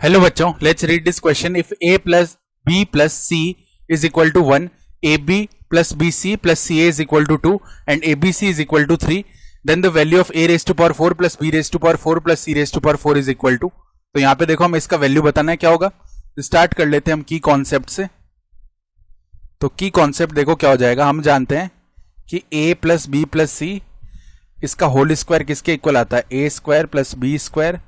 Hello बच्चों, let's read this question. If a plus b plus c is equal to 1, ab plus bc plus ca is equal to 2 and abc is equal to 3, then the value of a raise to power 4 plus b raise to power 4 plus c raise to power 4 is equal to. तो यहाँ पे देखो, हम इसका value बताना है क्या होगा. स्टार्ट कर लेते हैं हम की कॉन्सेप्ट से. तो की कॉन्सेप्ट देखो क्या हो जाएगा. हम जानते हैं कि a plus b plus c इसका होल स्क्वायर किसके इक्वल आता है, a square plus b square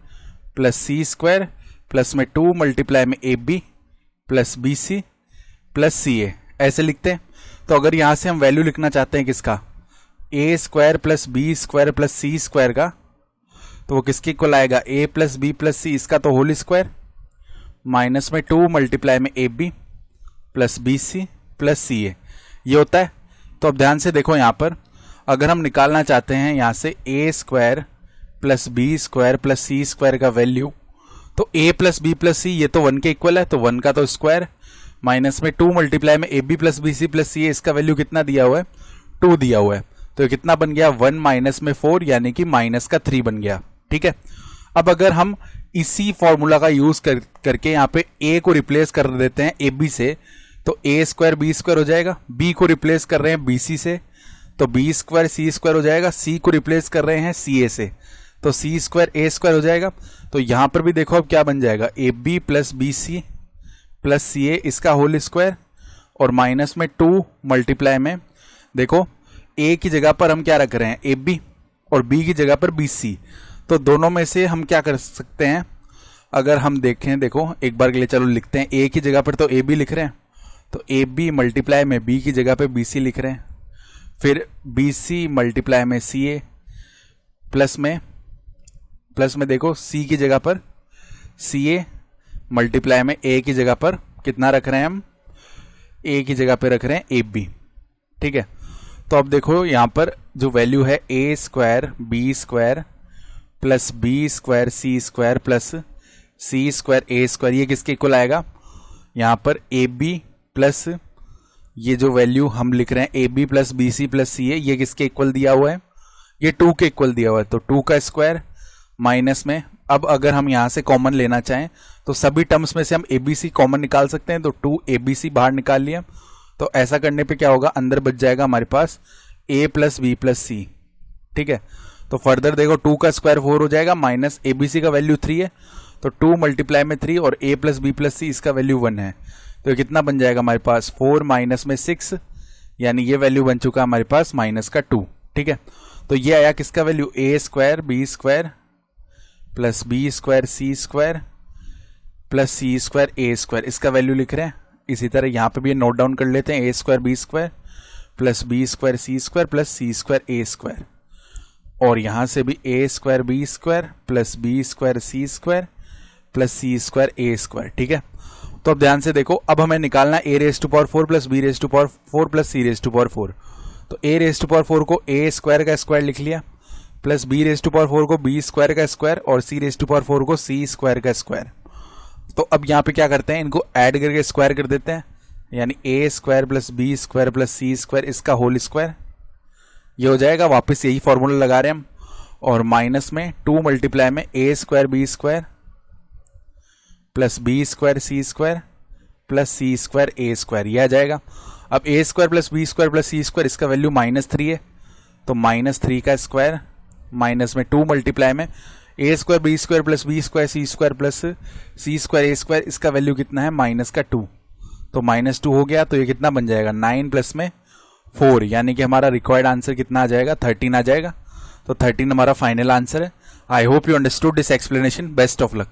plus c square plus में 2 मल्टीप्लाई में a b plus b c plus c a, ऐसे लिखते हैं. तो अगर यहां से हम वैल्यू लिखना चाहते हैं किसका, a square plus b square plus c square का, तो वो किसके इक्वल आएगा, a plus b plus c इसका तो होल स्क्वायर माइनस में 2 मल्टीप्लाई में a b plus b c plus c a, ये होता है. तो अब ध्यान से देखो, यहां पर अगर हम निकालना चाहते हैं यहां से a square plus b square plus c square का वैल्यू, तो a plus b plus c ये तो 1 के इक्वल है, तो 1 का तो स्क्वायर माइनस में 2 मल्टीप्लाई में a b plus b c plus c a, इसका वैल्यू कितना दिया हुआ है, 2 दिया हुआ है. तो ये कितना बन गया, 1 माइनस में 4 यानी कि माइनस का 3 बन गया. ठीक है. अब अगर हम इसी फॉर्मूला का यूज करके यहाँ पे a को रिप्लेस कर देते हैं ए बी से, तो a स्क्वायर बी स्क्वायर हो जाएगा. b को रिप्लेस कर रहे हैं बी सी से, तो बी स्क्वायर सी स्क्वायर हो जाएगा. c को रिप्लेस कर रहे हैं सी ए से, तो सी स्क्वायर ए स्क्वायर हो जाएगा. तो यहां पर भी देखो अब क्या बन जाएगा, a b plus b c plus c a इसका होल स्क्वायर और माइनस में 2 मल्टीप्लाई में, देखो ए की जगह पर हम क्या रख रहे हैं, ए बी, और बी की जगह पर बी सी. तो दोनों में से हम क्या कर सकते हैं, अगर हम देखें, देखो एक बार के लिए चलो लिखते हैं. ए की जगह पर तो ए बी लिख रहे हैं, तो ए बी मल्टीप्लाई में बी की जगह पर बी सी लिख रहे हैं, फिर बी सी मल्टीप्लाई में सी ए प्लस में देखो सी की जगह पर सी ए मल्टीप्लाई में ए की जगह पर कितना रख रहे हैं हम, ए की जगह पे रख रहे हैं ए बी. ठीक है. तो अब देखो यहां पर जो वैल्यू है a square b square plus b square c square plus c square a square, ये किसके इक्वल आएगा, यहां पर ए बी प्लस ये जो वैल्यू हम लिख रहे हैं a b plus b c plus c a, ये किसके इक्वल दिया हुआ है, ये 2 के इक्वल दिया हुआ है. तो 2 का स्क्वायर माइनस में, अब अगर हम यहां से कॉमन लेना चाहें तो सभी टर्म्स में से हम ए बी सी कॉमन निकाल सकते हैं. तो 2 ए बी सी बाहर निकाल लिया. तो ऐसा करने पे क्या होगा, अंदर बच जाएगा हमारे पास ए प्लस बी प्लस सी. ठीक है. तो फर्दर देखो 2 का स्क्वायर 4 हो जाएगा, माइनस ए बी सी का वैल्यू 3 है, तो 2 मल्टीप्लाई में 3 और ए प्लस बी प्लस सी इसका वैल्यू 1 है. तो ये कितना बन जाएगा हमारे पास, 4 माइनस में 6, यानी ये वैल्यू बन चुका हमारे पास माइनस का 2. ठीक है. तो ये आया किसका value, a square b square plus b square c square plus c square a square, इसका वैल्यू लिख रहे हैं. इसी तरह यहां पे भी नोट डाउन कर लेते हैं, a square b square plus b square c square plus c square a square, और यहां से भी a square b square plus b square c square plus c square a square. ठीक है. तो अब ध्यान से देखो, अब हमें निकालना a raise to power 4 plus B raise to power 4 plus c raise to power 4. तो ए रेज टू पावर 4 को ए स्क्वायर का स्क्वायर लिख लिया, plus B raise to power 4 को बी स्क्वायर का स्क्वायर और सी रेज टू पावर 4 को सी स्क्वायर का स्क्वायर. तो अब यहाँ पे क्या करते हैं, इनको ऐड करके स्क्वायर कर देते हैं, यानी a square plus b square plus c square इसका होल स्क्वायर, ये हो जाएगा. वापस यही फॉर्मूला लगा रहे हैं हम, और माइनस में 2 मल्टीप्लाई में a square b square plus b square c square plus c square a square, यह आ जाएगा. अब a square plus b square plus c square इसका वैल्यू माइनस 3 है, तो माइनस 3 का स्क्वायर माइनस में 2 मल्टीप्लाई में a square b square plus b square c square plus c square a square, इसका वैल्यू कितना है, माइनस का 2. तो माइनस 2 हो गया, तो ये कितना बन जाएगा, 9 प्लस में 4, यानी कि हमारा रिक्वायर्ड आंसर कितना आ जाएगा, 13 आ जाएगा. तो 13 हमारा फाइनल आंसर है. I hope you understood this explanation. Best of luck.